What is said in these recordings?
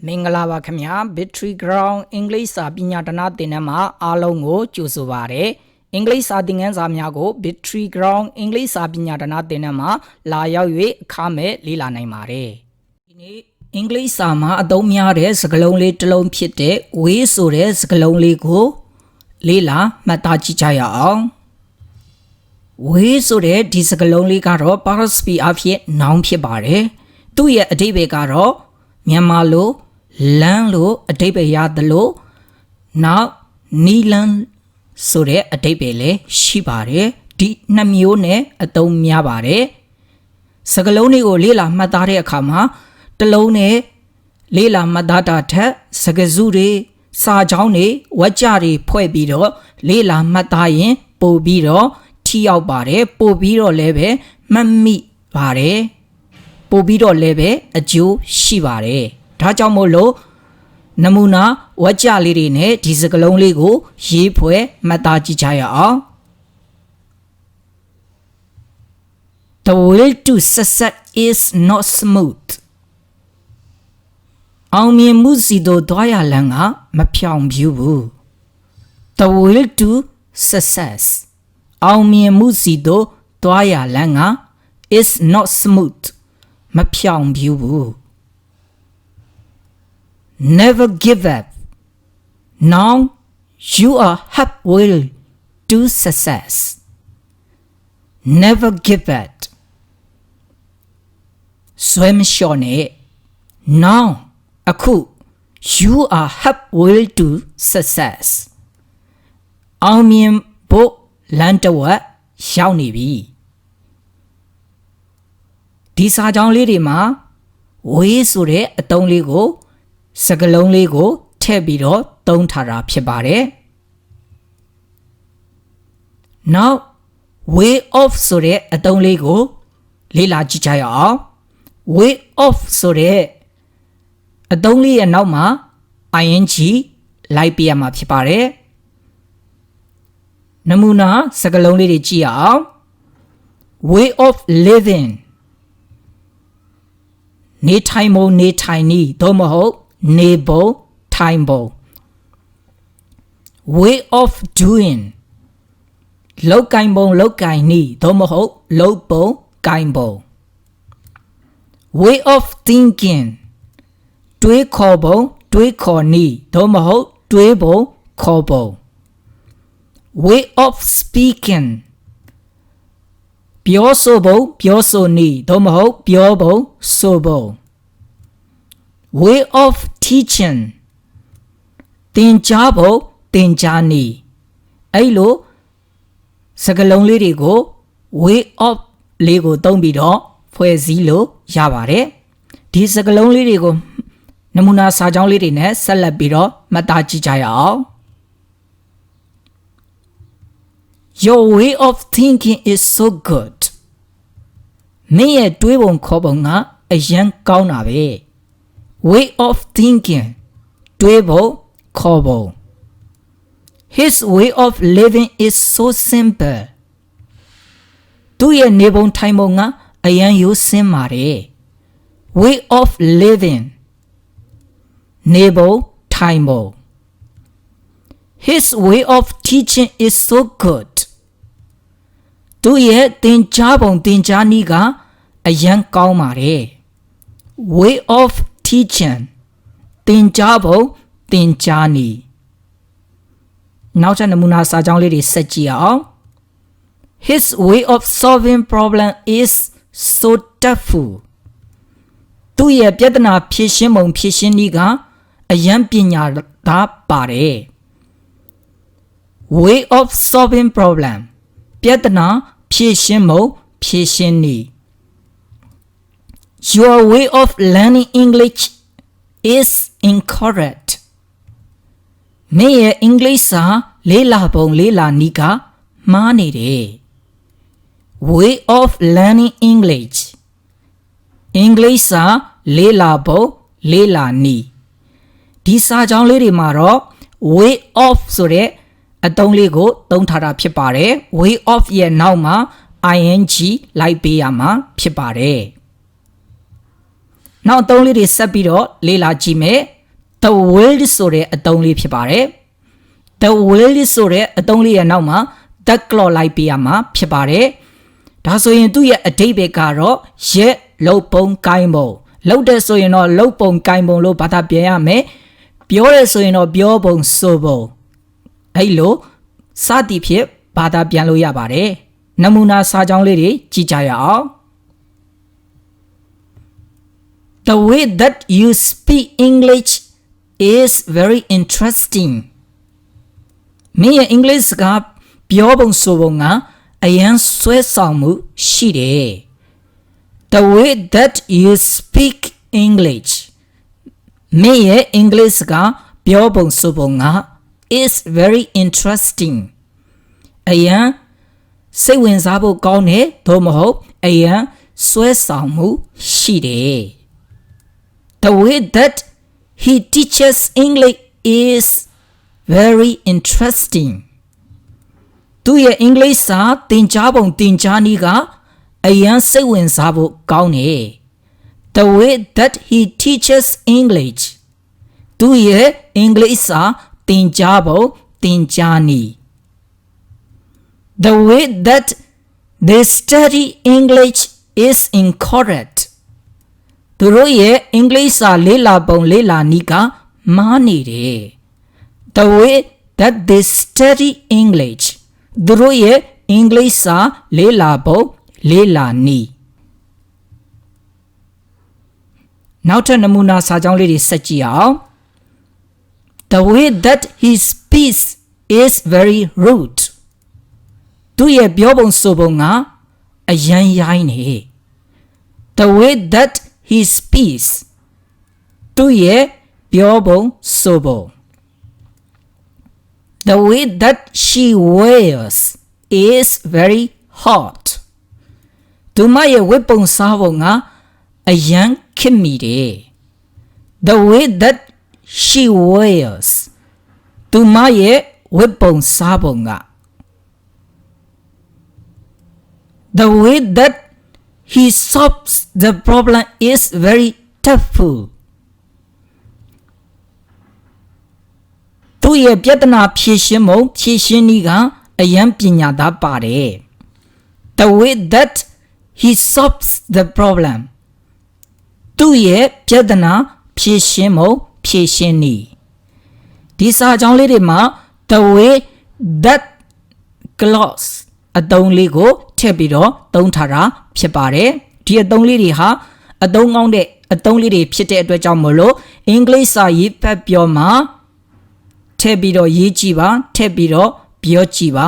မင်္ဂလာပါခင်ဗျာ Victory Ground အင်္ဂလိပ်စာပညာတနာသင်တန်းမှာအားလုံးကိုကြိုဆိုပါရစေ။အင်္ဂလိပ်စာသင်ခန်းစာများကို Victory Ground အင်္ဂလိပ်စာပညာတနာသင်တန်းမှာလာရောက်၍အခမဲ့လေ့လာနိုင်ပါတယ်။ဒီနေ့အင်္ဂလိပ်စာမှာအသုံးများတဲ့စကားလုံးလေးတစ်လုံးဖြစ်တဲ့ way ဆိုတဲ့စကားလုံးလေးကိုလေ့လာမှတ်သားကြည့်ကြရအောင်။ way ဆိုတဲ့ဒီစကားလုံးလေးကတော့ participle အဖြစ် noun ဖြစ်ပါတယ်။သူ့ရဲ့အဓိပ္ပာယ်ကတော့မြန်မာလိုလမ်းလို့အဓိပ္ပာယ်ရတယ်လို့နောက်နီလန်းဆိုတဲ့အဓိပ္ပာယ်လည်းရှိပါတယ်ဒီနှစ်မျိုးနဲ့အသုံးများပါတယ်စကားလုံးတွေကိုလေ့လာမှတ်သားတဲ့အခါမှာတစ်လုံးနဲ့လေ့လာမှတ်သားတာထက်စကားစုတွေစာကြောင်းတွေဝါကြတွေဖွဲ့ပြီးတော့လေ့လာမှတ်သားရင်ပို့ပြီးတော့ထိရောက်ပါတယ်ပို့ပြီးတော့လည်းပဲမှတ်မိပါတယ်ပို့ပြီးတော့လည်းပဲအကျိုးရှိပါတယ်ဒါကြောင့်မို့လို့နမူနာဝါကြလေးတွေနဲ့ဒီစကားလုံးလေးကိုရေးဖွဲ့မှတ်သားကြည့်ကြရအောင် The way to success is not smooth အောင်မြင်မှုစီတို့သွားရလမ်းကမဖြောင့်ဖြူးဘူး The way to success အောင်မြင်မှုစီတို့သွားရလမ်းက is not smooth မဖြောင့်ဖြူးဘူးNever give up. Now you are halfway to success. Never give up. Swim shone. Now, aku, you are halfway to success. အောင်မြင်ဖို့လမ်းတစ်ဝက်ရောက်နေပြီဒီစာကြောင်းလေးတွေမှာဝေးဆိုတဲ့အသုံးလေးကိုစကားလုံးလေးကိုထည့်ပြီးတော့သုံးထားတာဖြစ်ပါတယ် Now way off ဆိုတဲ့အသုံးလေးကိုလေ့လာကြည့်ကြရအောင် way off ဆိုတဲ့အသုံးလေးရဲ့နောက်မှာ ing လိုက်ပြရမှာဖြစ်ပါတယ်နမူနာစကားလုံးလေးတွေကြည့်ရအောင် way of living နေထိုင်ပုံနေထိုင်နည်းသို့မဟုတ်နေပုံထိုင်ပုံ way of doing လောက်ကိုင်ပုံလောက်ကိုင်နည်းသို့မဟုတ်လောက်ပုံကိုင်ပုံ way of thinking တွေးခေါ်ပုံတွေးခေါ်နည်းသို့မဟုတ်တွေးပုံခေါ်ပုံ way of speaking ပြောဆိုပုံပြောဆိုနည်းသို့မဟုတ်ပြောပုံဆိုပုံway of teaching သင်ကြားဖို့သင်ကြားနည်းအဲ့လိုစကားလုံးလေးတွေကို way of လေးကိုသုံးပြီးတော့ဖွဲ့စည်းလို့ရပါတယ်ဒီစကားလုံးလေးတွေကိုနမူနာစာကြောင်းလေးတွေနဲ့ဆက်လက်ပြီးတော့မှတ်သားကြည့်ကြရအောင် Your way of thinking is so good မင်းရဲ့တွေးပုံခေါ်ပုံကအရန်ကောင်းတာပဲ way of thinking တွေးပုံခေါ်ပုံ His way of living is so simple သူရဲ့နေပုံထိုင်ပုံကအရန်ရိုးစင်းပါတယ် way of living နေပုံထိုင်ပုံ His way of teaching is so good သူရဲ့သင်ကြားပုံသင်ကြားနည်းကအရန်ကောင်းပါတယ် way of teaching သင်ကြားပုံသင်ကြားနည်းနောက်ထပ်နမူနာစာကြောင်းလေးတွေဆက်ကြည့်အောင် His way of solving problem is so tough သူရဲ့ပြဿနာဖြေရှင်းပုံဖြေရှင်းနည်းကအရန်ပညာသာပါတယ် way of solving problem ပြဿနာဖြေရှင်းပုံဖြေရှင်းနည်း Your way of learning English is incorrect မင်းရဲ့အင်္ဂလိပ်စာလေ့လာပုံလေ့လာနည်းကမှားနေတယ် way of learning English အင်္ဂလိပ်စာလေ့လာပုံလေ့လာနည်းဒီစာကြောင်းလေးတွေမှာတော့ way of ဆိုတဲ့အသုံးလေးကိုသုံးထားတာဖြစ်ပါတယ် way of ရဲ့နောက်မှာ ing လိုက်ပေးရမှာဖြစ်ပါတယ်နောက်အသုံးလေးတွေဆက်ပြီးတော့လေ့လာကြည့်မယ် the will ဆိုတဲ့အသုံးလေးဖြစ်ပါတယ် the will ဆိုတဲ့အသုံးလေးရဲ့နောက်မှာ the ကလော်လိုက်ပေးရမှာဖြစ်ပါတယ်ဒါဆိုရင်သူ့ရဲ့အဓိပ္ပာယ်ကတော့ရက်လုံပုံကိုင်းပုံလောက်တဲ့ဆိုရင်တော့လုံပုံကိုင်းပုံလို့ဘာသာပြန်ရမယ်ပြောရဲဆိုရင်တော့ပြောပုံဆိုပုံအဲ့လိုစသည်ဖြင့်ဘာသာပြန်လို့ရပါတယ်နမူနာစာကြောင်းလေးတွေကြည့်ကြရအောင် The way that you speak English is very interesting မင်းရဲ့ English ကပြောပုံဆိုပုံကအရန်ဆွဲဆောင်မှုရှိတယ် The way that you speak English မင်းရဲ့ English ကပြောပုံဆိုပုံက is very interesting အရန်စိတ်ဝင်စားဖို့ကောင်းတယ်သို့မဟုတ်အရန်ဆွဲဆောင်မှုရှိတယ် The way that he teaches English is very interesting သူရဲ့ English စာသင်ကြားပုံသင်ကြားနည်းကအရန်စိတ်ဝင်စားဖို့ကောင်းတယ် The way that he teaches English သူရဲ့ English စာသင်ကြားပုံသင်ကြားနည်း The way that they study English is incorrect သူတို့ရဲ့ English စာလေ့လာပုံလေ့လာနည်းကမှားနေတယ် The way that they study English သူတို့ရဲ့ English စာလေ့လာပုံလေ့လာနည်းနောက်ထပ်နမူနာစာကြောင်းလေးတွေဆက်ကြည့်အောင် The way that he speaks is very rude သူရဲ့ပြောပုံဆိုပုံကအရန်ရိုင်းနေ The way that he speaks သူရဲ့ပြောပုံဆိုပုံ The way that she wears is very hot သူမရဲ့ဝတ်ပုံစားပုံကအရန်ခက်မိတယ် The way that she wears သူမရဲ့ဝတ်ပုံစားပုံက The way that he solves the problem is very toughful သူရဲ့ပြဿနာဖြေရှင်းပုံဖြေရှင်းနည်းကအရန်ပညာသားပါတယ် The way that he solves the problem သူရဲ့ပြဿနာဖြေရှင်းပုံဖြေရှင်းနည်းဒီစာကြောင်းလေးတွေမှာ The way that clause အသုံးလေးကိုထည့်ပြီးတော့သုံးထားတာဖြစ်ပါတယ်ဒီအသုံးလေးတွေဟာအသုံးကောင်းတဲ့အသုံးလေးတွေဖြစ်တဲ့အတွက်ကြောင့်မို့လို့အင်္ဂလိပ်စာရေးဖတ်ပြောမှာထည့်ပြီးတော့ရေးကြည့်ပါထည့်ပြီးတော့ပြောကြည့်ပါ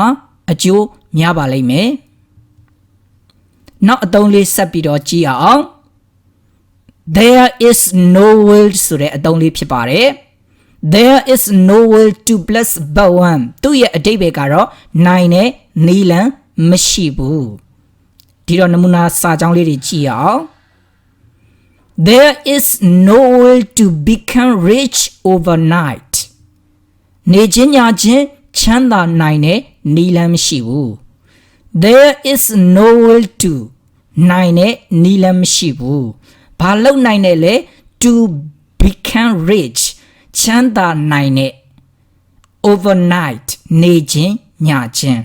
အကျိုးများပါလိမ့်မယ်နောက်အသုံးလေးဆက်ပြီးတော့ကြည့်အောင် There is no will ဆိုတဲ့အသုံးလေးဖြစ်ပါတယ် There is no will to bless but one သူ့ရဲ့အဓိပ္ပာယ်ကတော့နိုင်တဲ့နီလန်မရှိဘူးဒီတော့နမူနာစာကြောင်းလေးတွေကြည့်အောင် There is no will to become rich overnight နေချင်းညချင်းချမ်းသာနိုင်တဲ့နီလန်မရှိဘူး There is no will to နိုင်တဲ့နီလန်မရှိဘူးဘာလုပ်နိုင်တဲ့လဲ to become rich ချမ်းသာနိုင်တဲ့ overnight နေချင်းညချင်း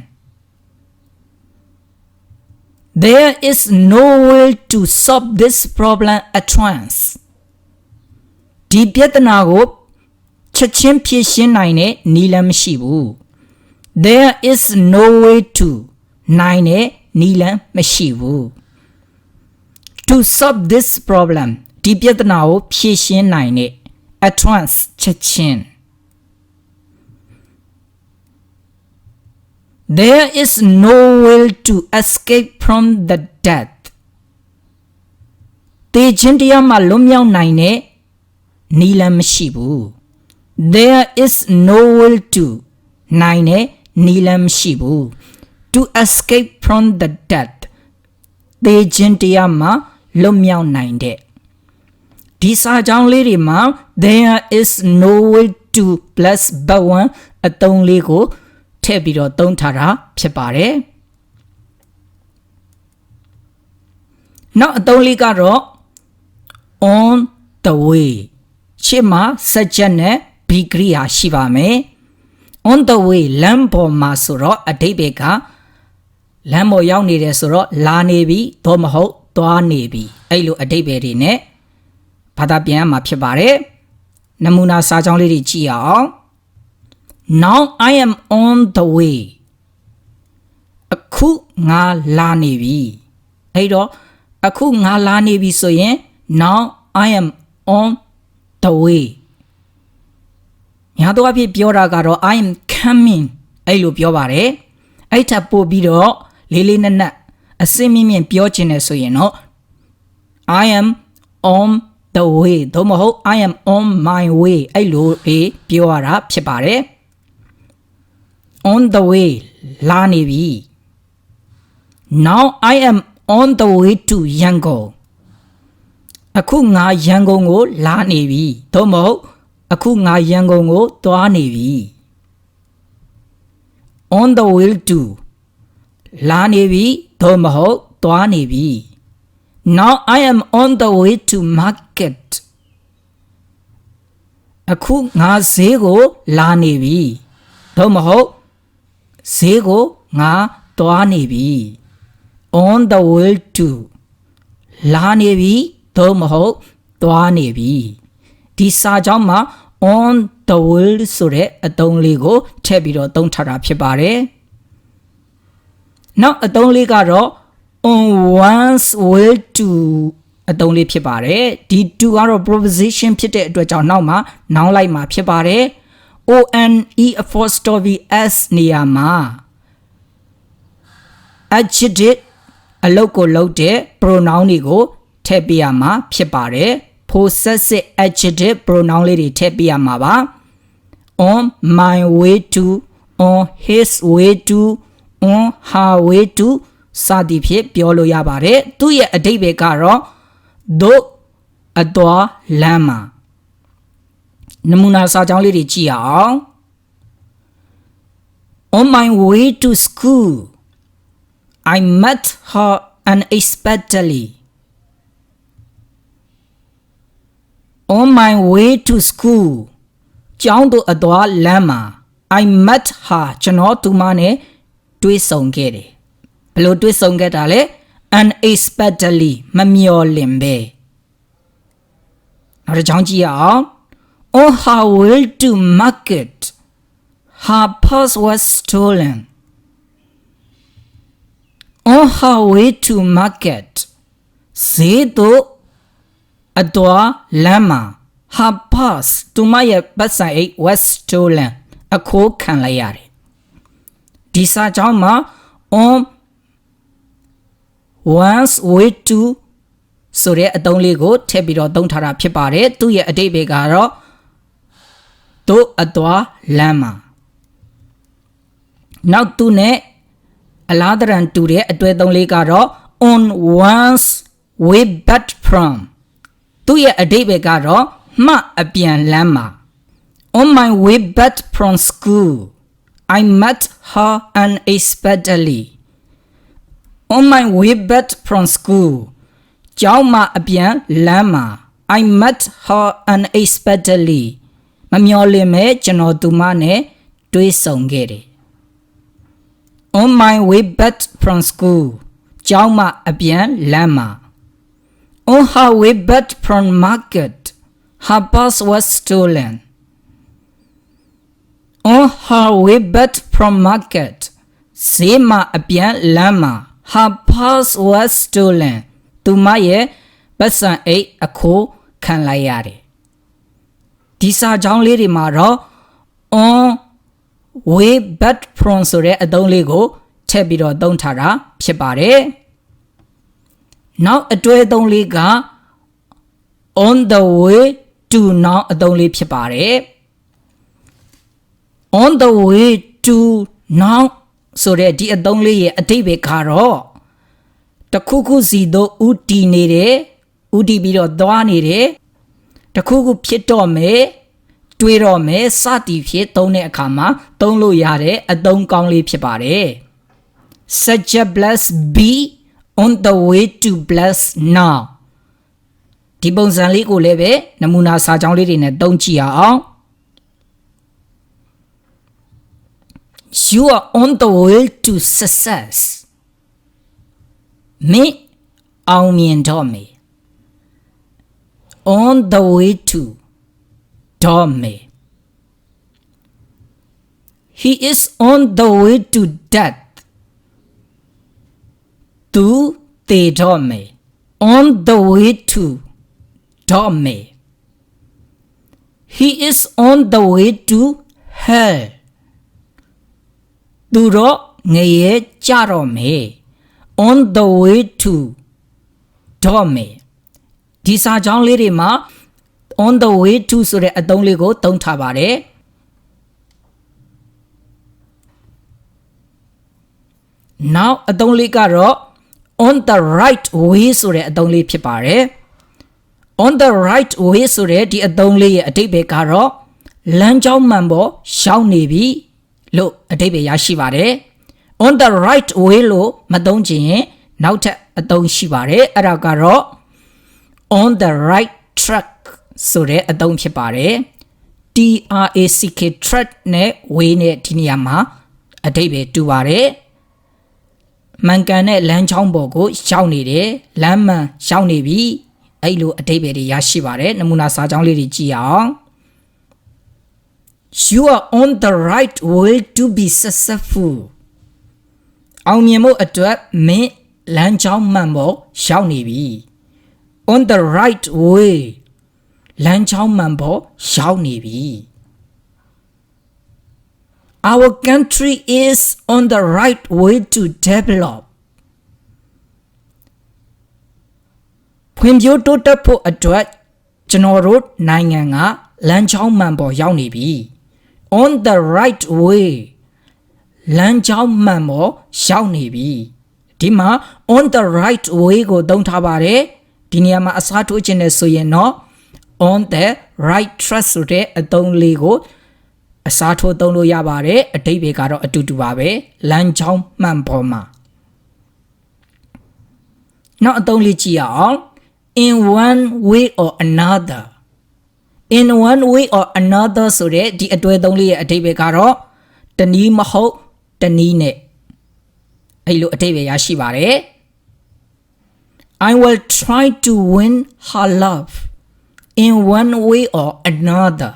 There is no way to solve this problem at once ဒီပြဿနာကိုချက်ချင်းဖြေရှင်းနိုင်တဲ့နည်းလမ်းမရှိဘူး There is no way to နိုင်တဲ့နည်းလမ်းမရှိဘူး To solve this problem ဒီပြဿနာကိုဖြေရှင်းနိုင်တဲ့ at once ချက်ချင်း There is no way to escape from the death တေခြင်းတရားမှာလွတ်မြောက်နိုင်တဲ့နည်းလမ်းမရှိဘူး There is no way to နိုင်တဲ့နည်းလမ်းမရှိဘူး To escape from the death တေခြင်းတရားမှာလွတ်မြောက်နိုင်တဲ့ဒီစာကြောင်းလေးတွေမှာ There is no way to plus but one အသုံးလေးကိုထည့်ပြီးတော့သုံးထားတာဖြစ်ပါတယ်နောက်အသုံးလေးကတော့ on the way ရှေ့မှာစัจချက်နဲ့ be ကရိယာရှိပါမယ် on the way လမ်းပေါ်မှာဆိုတော့အဓိပ္ပာယ်ကလမ်းပေါ်ရောက်နေတယ်ဆိုတော့လာနေပြီသို့မဟုတ်သွားနေပြီအဲ့လိုအဓိပ္ပာယ်တွေနဲ့ဘာသာပြန်ရမှာဖြစ်ပါတယ်နမူနာစာကြောင်းလေးတွေကြည့်အောင် now I am on the way အခုငါလာနေပြီအဲ့တော့အခုငါလာနေပြီဆိုရင် now I am on the way ညာတော့အဖြစ်ပြောတာကတော့ I am coming အဲ့လိုပြောပါတယ်အဲ့ထပ်ပို့ပြီးတော့လေးလေးနက်နက်အစင်းမြင့်မြင့်ပြောချင်တယ်ဆိုရင်တော့ I am on the way သို့မဟုတ် I am on my way အဲ့လိုပြောရတာဖြစ်ပါတယ် on the way လာနေပြီ now I am on the way to Yangon အခုငါရန်ကုန်ကိုလာနေပြီသို့မဟုတ်အခုငါရန်ကုန်ကိုသွားနေပြီ on the way to လာနေပြီသို့မဟုတ်သွားနေပြီ now I am on the way to market အခုငါဈေးကိုလာနေပြီသို့မဟုတ်ဈေးကိုငါသွားနေပြီ on the way to လာနေပြီသို့မဟုတ်သွားနေပြီဒီစာကြောင်းမှာ on the way ဆိုတဲ့အသုံးလေးကိုထည့်ပြီးတော့သုံးထားတာဖြစ်ပါတယ်နောက်အသုံးလေးကတော့ on one's way to အသုံးလေးဖြစ်ပါတယ်ဒီ to ကတော့ proposition ဖြစ်တဲ့အတွက်ကြောင့်နောက်မှာ noun လိုက်မှာဖြစ်ပါတယ် on apostrophe s နေရာမှာ adjective အလုပ်ကိုလုပ်တဲ့ pronoun တွေကိုထည့်ပေးရမှာဖြစ်ပါတယ် possessive adjective pronoun လေးတွေထည့်ပေးရမှာပါ on my way to on his way to on her way to စသည်ဖြင့်ပြောလို့ရပါတယ်သူ့ရဲ့အဓိပ္ပာယ်ကတော့တို့အသွားလမ်းမှာနမူနာစာကြောင်းလေးတွေကြည့်အောင် on my way to school I met her unexpectedly on my way to school ကျောင်းသို့အသွားလမ်းမှာ I met her ကျွန်တော်သူမနဲ့တွေ့ဆုံခဲ့တယ်ဘယ်လိုတွေ့ဆုံခဲ့တာလဲ unexpectedly မမျှော်လင့်ပဲနောက်တစ်ကြောင်းကြည့်ရအောင် on her way to market her purse was stolen on her way to market ဈေးသို့အသွားလမ်းမှာ her purse သူမရဲ့ပတ်စံအိတ် was stolen အခိုးခံလိုက်ရတယ်ဒီစာကြောင်းမှာ on one's way to ဆိုတဲ့အသုံးလေးကိုထည့်ပြီးတော့သုံးထားတာဖြစ်ပါတယ်သူ့ရဲ့အဓိပ္ပာယ်ကတော့တို့အသွားလမ်းမှာနောက်သူနဲ့အလားတရန်တူတဲ့အတွေ့အသုံးလေးကတော့ on one's way back from သူ့ရဲ့အဓိပ္ပာယ်ကတော့မှအပြန်လမ်းမှာ on my way back from school I met her unexpectedly on my way back from school ကျောင်းမှာအပြန်လမ်းမှာ I met her unexpectedly မမျှော်လင့်မဲ့ကျွန်တော်သူမနဲ့တွေ့ဆုံခဲ့တယ် on my way back from school ကျောင်းမှာအပြန်လမ်းမှာ on her way back from market her purse was stolen on her way back from market ဈေးမှာအပြန်လမ်းမှာ her purse was stolen သူမရဲ့ပတ်စံအိတ်အခိုးခံလိုက်ရတယ်ဒီစာကြောင်းလေးတွေမှာတော့ on way back from ဆိုတဲ့အသုံးလေးကိုထည့်ပြီးတော့သုံးထားတာဖြစ်ပါတယ်နောက်အတွေ့အသုံးလေးက on the way to နောက်အသုံးလေးဖြစ်ပါတယ် on the way to now ဆိုတဲ့ဒီအသုံးလေးရဲ့အဓိပ္ပာယ်ကတော့တခုခုစီသို့ဥတည်နေတယ်ဥတည်ပြီးတော့သွားနေတယ်တခုခုဖြစ်တော့မယ်တွေးတော့မယ်စသည်ဖြင့်သုံးတဲ့အခါမှာသုံးလို့ရတဲ့အသုံးကောင်းလေးဖြစ်ပါတယ် subject plus be on the way to plus now ဒီပုံစံလေးကိုလည်းပဲနမူနာစာကြောင်းလေးတွေနဲ့သုံးကြည့်ရအောင် You are on the way to success မင်းအောင်မြင်တော့မယ် on the way to တော့မယ် He is on the way to death သူသေတော့မယ် on the way to တော့မယ် He is on the way to hell သူတော့ငရဲကြတော့မယ် on the way to တော့မယ်ဒီစာကြောင်းလေးတွေမှာ on the way to ဆိုတဲ့အသုံးလေးကိုသုံးထားပါတယ်နောက်အသုံးလေးကတော့ on the right way ဆိုတဲ့အသုံးလေးဖြစ်ပါတယ် on the right way ဆိုတဲ့ဒီအသုံးလေးရဲ့အဓိပ္ပာယ်ကတော့လမ်းကြောင်းမှန်ပေါ်ရှောင်နေပြီလို့အဓိပ္ပာယ်ရရှိပါတယ် on the right way လို့မသုံးချင်ရင်နောက်ထပ်အသုံးရှိပါတယ်အဲ့ဒါကတော့ on the right track ဆိုတဲ့အသုံးဖြစ်ပါတယ် TRACK track နဲ့ way နဲ့ဒီနေရာမှာအဓိပ္ပာယ်တူပါတယ်မှန်ကန်တဲ့လမ်းကြောင်းပေါ်ကိုရှောင်နေတယ်လမ်းမှန်ရှောင်နေပြီအဲ့လိုအဓိပ္ပာယ်တွေရရှိပါတယ်နမူနာစာကြောင်းလေးတွေကြည့်အောင် You are on the right way to be successful အောင်မြင်မှုအတွက်မင်းလမ်းကြောင်းမှန်ပေါ်ရှောင်နေပြီ on the right way လမ်းကြောင်းမှန်ပေါ်ရှောင်နေပြီ Our country is on the right way to develop ဖွံ့ဖြိုးတိုးတက်ဖို့အတွက်ကျွန်တော်တို့နိုင်ငံကလမ်းကြောင်းမှန်ပေါ်ရောက်နေပြီ on the right way လမ်းကြောင်းမှန်ပေါ်ရောက်နေပြီဒီမှာ on the right way ကိုသုံးထားပါတယ်ဒီနေရာမှာအစားထိုးခြင်းနဲ့ဆိုရင်တော့ on the right track ဆိုတဲ့အသုံးလေးကိုအစားထိုးသုံးလို့ရပါတယ်အဓိပ္ပာယ်ကတော့အတူတူပါပဲလမ်းကြောင်းမှန်ပေါ်မှာနောက်အသုံးလေးကြည့်ရအောင် in one way or another in one way or another ဆိုတဲ့ဒီအတွဲသုံးလေးရဲ့အဓိပ္ပာယ်ကတော့တနည်းမဟုတ်တနည်းနဲ့အဲ့လိုအဓိပ္ပာယ်ရရှိပါတယ် I will try to win her love in one way or another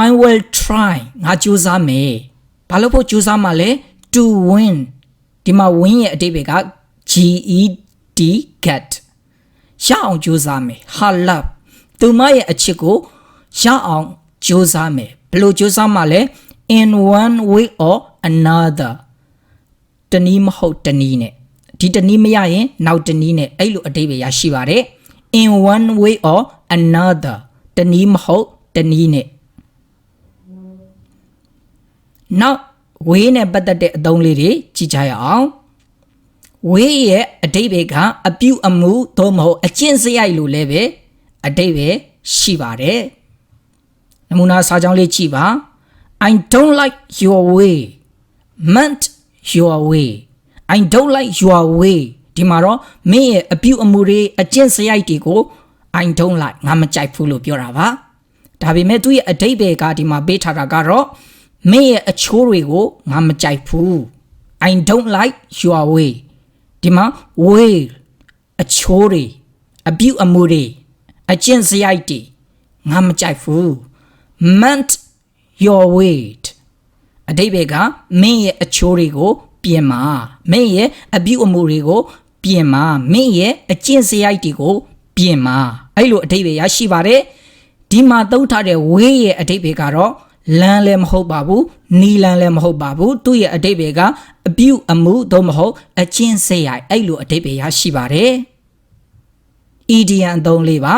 I will try ငါကြိုးစားမယ်ဘာလို့ဖို့ကြိုးစားမှာလဲ to win ဒီမှာ win ရဲ့အဓိပ္ပာယ်က GET get ရအောင်ကြိုးစားမယ် her love သူမရဲ့အချစ်ကိုရအောင်ကြိုးစားမယ်ဘယ်လိုကြိုးစားမှာလဲ in one way or another တနည်းမဟုတ်တနည်းနဲ့ဒီတနည်းမရရင်နောက်တနည်းနဲ့အဲ့လိုအဓိပ္ပာယ်ရရှိပါတယ် in one way or another တနည်းမဟုတ်တနည်းနဲ့နောက် way နဲ့ပတ်သက်တဲ့အသုံးလေးတွေကြည့်ကြရအောင် way ရဲ့အဓိပ္ပာယ်ကအပြုအမူသို့မဟုတ်အကျင့်စရိုက်လို့လည်းပဲအဓိပ္ပာယ်ရှိပါတယ်နမူနာစာကြောင်းလေးကြည့်ပါ I don't like your way meant your way I don't like your way ဒီမှာတော့မင်းရဲ့အပြုအမူတွေအကျင့်စရိုက်တွေကို I don't like ငါမကြိုက်ဘူးလို့ပြောတာပါဒါပေမဲ့သူ့ရဲ့အဓိပ္ပာယ်ကဒီမှာပေးထားတာကတော့မင်းရဲ့အချိုးတွေကိုငါမကြိုက်ဘူး I don't like your way ဒီမှာ way အချိုးတွေအပြုအမူတွေအကျင့်စရိုက်တွေငါမကြိုက်ဘူး meant your way အဓိပ္ပာယ်ကမင်းရဲ့အချိုးတွေကိုပြင်ပါမင်းရဲ့အပြုအမူတွေကိုပြင်ပါမင်းရဲ့အကျင့်စရိုက်တွေကိုပြင်ပါအဲ့လိုအဓိပ္ပာယ်ရရှိပါတယ်ဒီမှာသုံးထားတဲ့ way ရဲ့အဓိပ္ပာယ်ကတော့လမ်းလည်းမဟုတ်ပါဘူးနီးလမ်းလည်းမဟုတ်ပါဘူးသူ့ရဲ့အဓိပ္ပာယ်ကအပြုအမူသို့မဟုတ်အကျင့်စရိုက်အဲ့လိုအဓိပ္ပာယ်ရရှိပါတယ် idiom အသုံးလေးပါ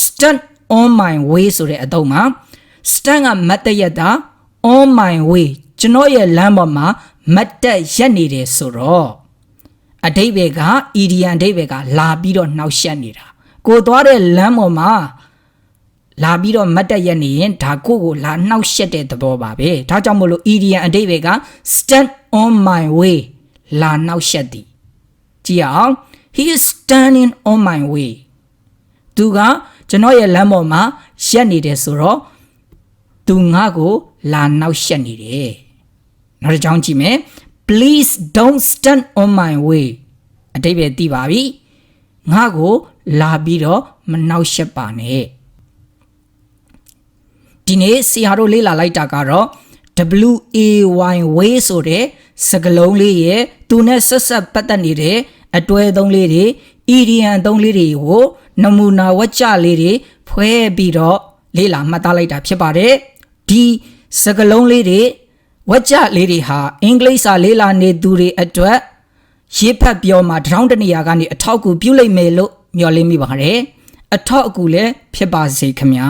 stand on my way ဆိုတဲ့အသုံးမှာ stand ကမတ်တရက်တာ on my way ကျွန်တော်ရဲ့လမ်းပေါ်မှာမတ်တက်ရက်နေတယ်ဆိုတော့အဓိပ္ပာယ်က idiom အဓိပ္ပာယ်ကလာပြီးတော့နှောက်ယှက်နေတာကိုသွားတဲ့လမ်းပေါ်မှာလာပြီးတော့မတ်တက်ရက်နေရင်ဒါကိုလာနှောက်ယှက်တဲ့သဘောပါပဲဒါကြောင့်မို့လို့ idiom အဓိပ္ပာယ်က stand on my way လာနှောက်ယှက်သည်ကြည့်အောင် he is standing on my way သူကကျွန်တော်ရဲ့လမ်းပေါ်မှာရက်နေတယ်ဆိုတော့သူငါ့ကိုလာနောက်ရှက်နေတယ်နောက်တစ်ကြောင်းကြည့်မယ် please don't stand on my way အတိတ်ပဲသိပါပြီငါ့ကိုလာပြီးတော့မနောက်ရှက်ပါနဲ့ဒီနေ့ဆရာတို့လေ့လာလိုက်တာကတော့ WAY way ဆိုတဲ့စကားလုံးလေးရဲ့သူနဲ့ဆက်ဆက်ပတ်သက်နေတဲ့အတွဲသုံးလေးတွေ idiom သုံးလေးတွေကိုနမူနာဝကြလေးတွေဖွဲ့ပြီးတော့လေ့လာမှတ်သားလိုက်တာဖြစ်ပါတယ်ဒီစကားလုံးလေးတွေဝကြလေးတွေဟာအင်္ဂလိပ်စာလေ့လာနေသူတွေအတွက်ရေးဖတ်ပြောမှာတစ်ထောင်တစ်နေရာကနေအထောက်အကူပြုလိမ့်မယ်လို့မျှော်လင့်မိပါတယ်အထောက်အကူလည်းဖြစ်ပါစေခင်ဗျာ